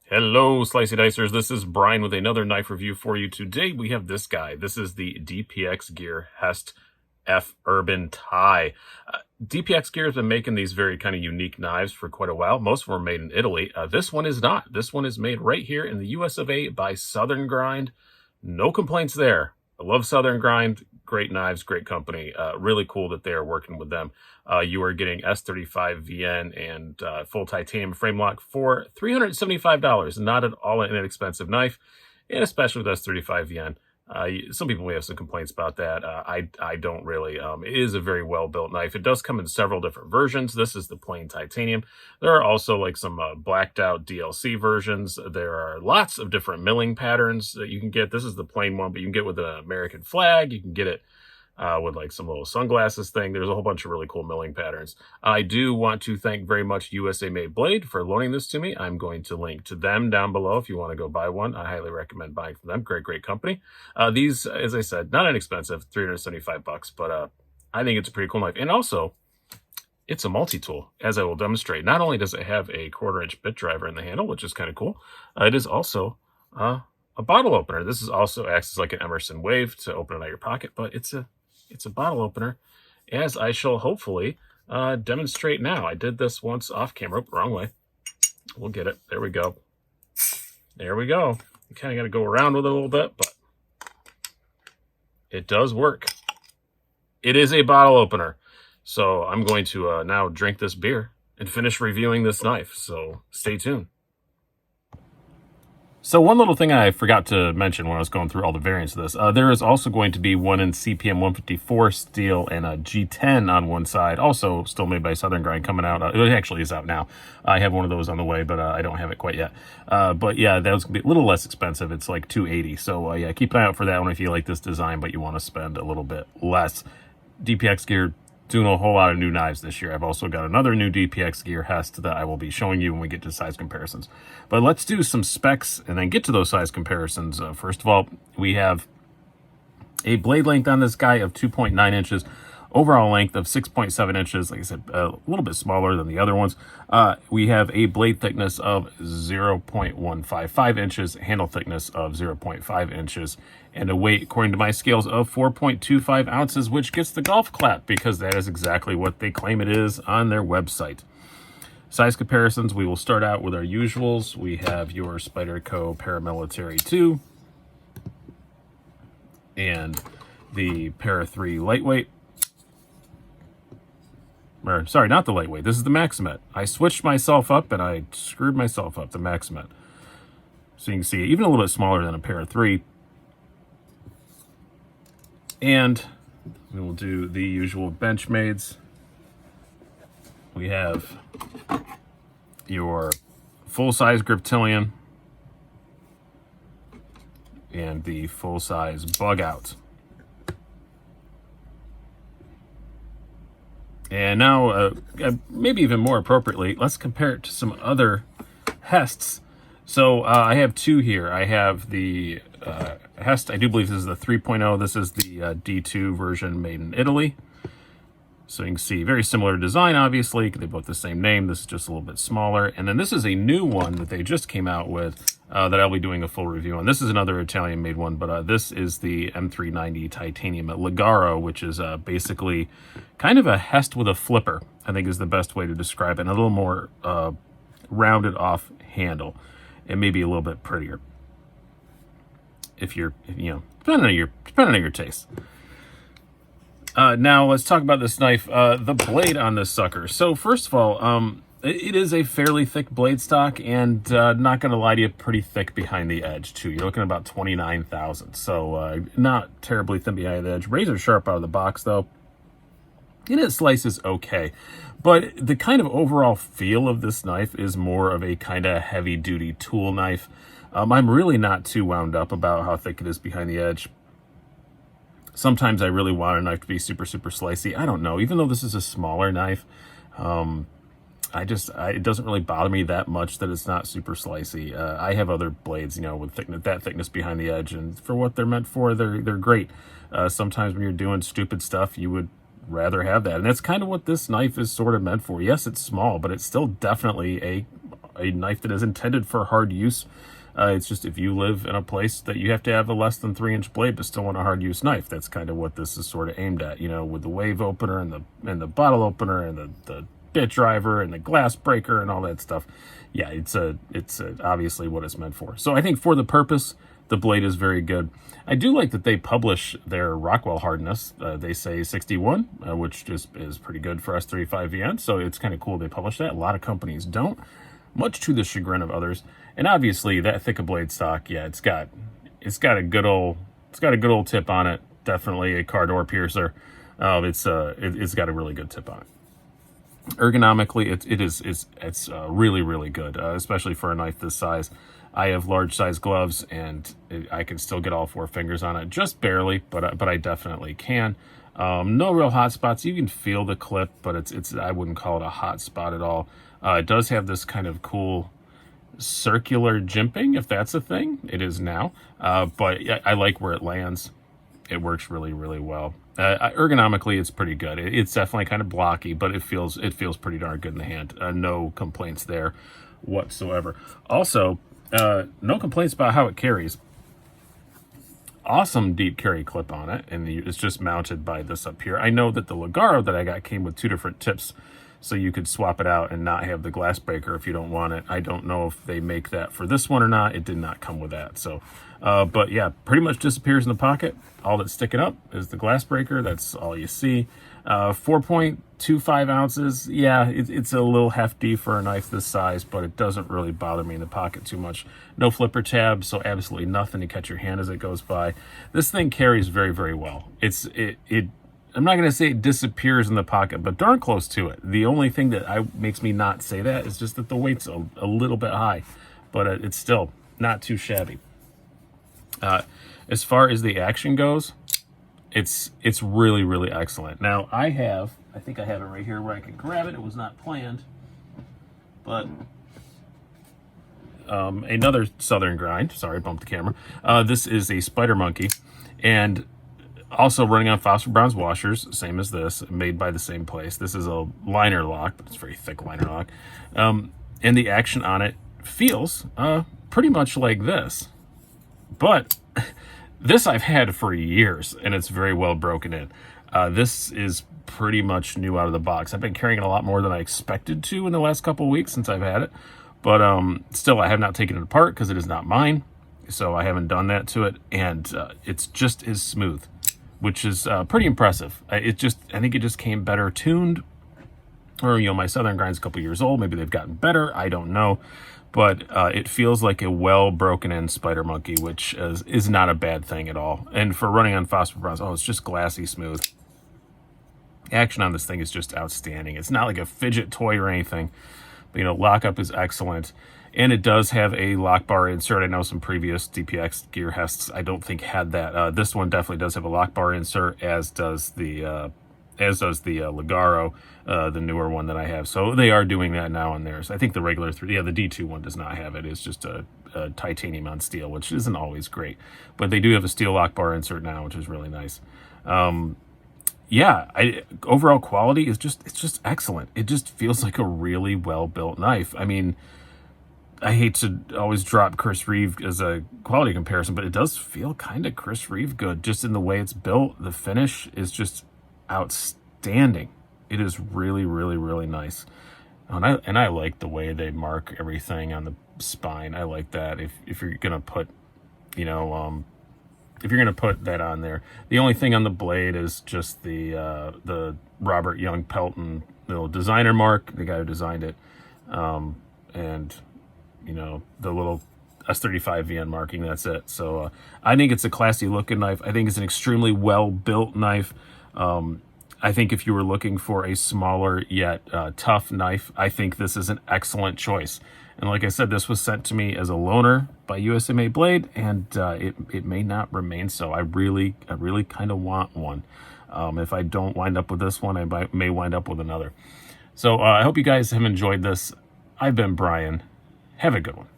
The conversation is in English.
Hello, Slicey Dicers. This is Brian with another knife review for you. Today we have this guy. This is the DPX Gear HEST F Urban Tie. DPX Gear has been making these very kind of unique knives for quite a while. Most of them are made in Italy. This one is not. This one is made right here in the US of A by Southern Grind. No complaints there. I love Southern Grind. Great knives, great company. Really cool that they are working with them. You are getting S35 VN and full titanium frame lock for $375. Not at all an inexpensive knife, and especially with S35 VN. Some people may have some complaints about that. I don't really. It is a very well-built knife. It does come in several different versions. This is the plain titanium. There are also like some blacked out DLC versions. There are lots of different milling patterns that you can get. This is the plain one, but you can get with an American flag. You can get it with like some little sunglasses thing. There's a whole bunch of really cool milling patterns. I do want to thank very much USA Made Blade for loaning this to me. I'm going to link to them down below if you want to go buy one. I highly recommend buying from them. Great company. These, as I said, not inexpensive, $375, but I think it's a pretty cool knife. And also, it's a multi-tool, as I will demonstrate. Not only does it have a 1/4-inch bit driver in the handle, which is kind of cool, it is also a bottle opener. This is also acts as like an Emerson Wave to open it out of your pocket, but it's a bottle opener, as I shall hopefully demonstrate now. I did this once off camera. Wrong way. We'll get it. There we go. There we go. You kind of got to go around with it a little bit, but it does work. It is a bottle opener. So I'm going to now drink this beer and finish reviewing this knife. So stay tuned. So one little thing I forgot to mention when I was going through all the variants of this, there is also going to be one in CPM 154 steel and a G10 on one side, also still made by Southern Grind, coming out. It actually is out now. I have one of those on the way, but I don't have it quite yet. But yeah, that was going to be a little less expensive. It's like $280. So yeah, keep an eye out for that one if you like this design, but you want to spend a little bit less. DPX Gear doing a whole lot of new knives this year. I've also got another new DPX Gear HEST that I will be showing you when we get to size comparisons. But let's do some specs and then get to those size comparisons. First of all, we have a blade length on this guy of 2.9 inches, overall length of 6.7 inches. Like I said, a little bit smaller than the other ones. We have a blade thickness of 0.155 inches, handle thickness of 0.5 inches, and a weight, according to my scales, of 4.25 ounces, which gets the golf clap because that is exactly what they claim it is on their website. Size comparisons, we will start out with our usuals. We have your Spyderco Paramilitary 2 and the Para 3 Lightweight. Or, sorry, not the Lightweight. This is the Maximet. I switched myself up and I screwed myself up, the Maximet. So you can see even a little bit smaller than a Para 3. And we will do the usual Benchmades. We have your full-size Griptilian and the full-size Bug Out. And now, maybe even more appropriately, let's compare it to some other HESTs. So I have two here. I have the HEST, I do believe this is the 3.0. This is the D2 version made in Italy. So you can see very similar design, obviously. They both the same name. This is just a little bit smaller. And then this is a new one that they just came out with that I'll be doing a full review on. This is another Italian-made one, but this is the M390 Titanium Ligaro, which is basically kind of a HEST with a flipper, I think is the best way to describe it. And a little more rounded off handle. And maybe a little bit prettier. If you're, depending on your taste. Now, let's talk about this knife, the blade on this sucker. So, first of all, it is a fairly thick blade stock, and not going to lie to you, pretty thick behind the edge, too. You're looking at about 29 thousandths, so not terribly thin behind the edge. Razor sharp out of the box, though, and it slices okay. But the kind of overall feel of this knife is more of a kind of heavy-duty tool knife. I'm really not too wound up about how thick it is behind the edge. Sometimes I really want a knife to be super slicey. I don't know. Even though this is a smaller knife, it doesn't really bother me that much that it's not super slicey. I have other blades, with that thickness behind the edge, and for what they're meant for, they're great. Sometimes when you're doing stupid stuff, you would rather have that, and that's kind of what this knife is sort of meant for. Yes, it's small, but it's still definitely a a knife that is intended for hard use. It's just if you live in a place that you have to have a less than 3-inch blade but still want a hard use knife, that's kind of what this is sort of aimed at, you know, with the wave opener and the bottle opener and the bit driver and the glass breaker and all that stuff. Yeah, it's obviously what it's meant for. So I think for the purpose, the blade is very good. I do like that they publish their Rockwell hardness. They say 61, which just is pretty good for S35VN. So it's kind of cool they publish that. A lot of companies don't, much to the chagrin of others. And obviously that thick a blade stock, yeah, it's got a good old tip on it. Definitely a car door piercer. It's got a really good tip on it. Ergonomically, it's really, really good, especially for a knife this size. I have large size gloves and I can still get all 4 fingers on it, just barely, but I definitely can. No real hot spots. You can feel the clip, but I wouldn't call it a hot spot at all. It does have this kind of cool circular jimping, if that's a thing. It is now, but I like where it lands. It works really, really well. Ergonomically, it's pretty good. It's definitely kind of blocky, but it feels pretty darn good in the hand. No complaints there whatsoever. Also, no complaints about how it carries. Awesome deep carry clip on it, and it's just mounted by this up here. I know that the Ligaro that I got came with 2 different tips, so you could swap it out and not have the glass breaker if you don't want it. I don't know if they make that for this one or not. It did not come with that. So, but yeah, pretty much disappears in the pocket. All that's sticking up is the glass breaker. That's all you see. 4.25 ounces. Yeah, it's a little hefty for a knife this size, but it doesn't really bother me in the pocket too much. No flipper tab, so absolutely nothing to catch your hand as it goes by. This thing carries very, very well. I'm not going to say it disappears in the pocket, but darn close to it. The only thing that makes me not say that is just that the weight's a little bit high, but it's still not too shabby. As far as the action goes, it's really, really excellent. Now, I think I have it right here where I can grab it. It was not planned, but another Southern grind. Sorry, I bumped the camera. This is a Spider Monkey, and also running on phosphor bronze washers, same as this, made by the same place. This is a liner lock, but it's a very thick liner lock. And the action on it feels pretty much like this. But this I've had for years, and it's very well broken in. This is pretty much new out of the box. I've been carrying it a lot more than I expected to in the last couple of weeks since I've had it. But still, I have not taken it apart because it is not mine. So I haven't done that to it. And it's just as smooth, which is pretty impressive. I think it just came better tuned. Or, you know, my Southern grind's a couple years old. Maybe they've gotten better. I don't know. But it feels like a well broken in Spider Monkey, which is not a bad thing at all. And for running on phosphor bronze, it's just glassy smooth. Action on this thing is just outstanding. It's not like a fidget toy or anything. But, you know, lockup is excellent. And it does have a lock bar insert. I know some previous DPX gear HESTs I don't think had that. This one definitely does have a lock bar insert, as does the Ligaro, the newer one that I have. So they are doing that now on theirs. I think the regular the D2 one does not have it. It's just a titanium on steel, which isn't always great. But they do have a steel lock bar insert now, which is really nice. Yeah, overall quality is it's just excellent. It just feels like a really well-built knife. I mean, I hate to always drop Chris Reeve as a quality comparison, but it does feel kind of Chris Reeve good, just in the way it's built. The finish is just outstanding. It is really, really, really nice. And I like the way they mark everything on the spine. I like that. If you're gonna put, you know, if you're gonna put that on there, the only thing on the blade is just the Robert Young Pelton little designer mark, the guy who designed it, and you know, the little S35VN marking. That's it. So I think it's a classy looking knife. I think it's an extremely well built knife. I think if you were looking for a smaller yet tough knife, I think this is an excellent choice. And like I said, this was sent to me as a loaner by USMA Blade, and it may not remain so. I really kind of want one. If I don't wind up with this one, I may wind up with another. So I hope you guys have enjoyed this. I've been Brian. Have a good one.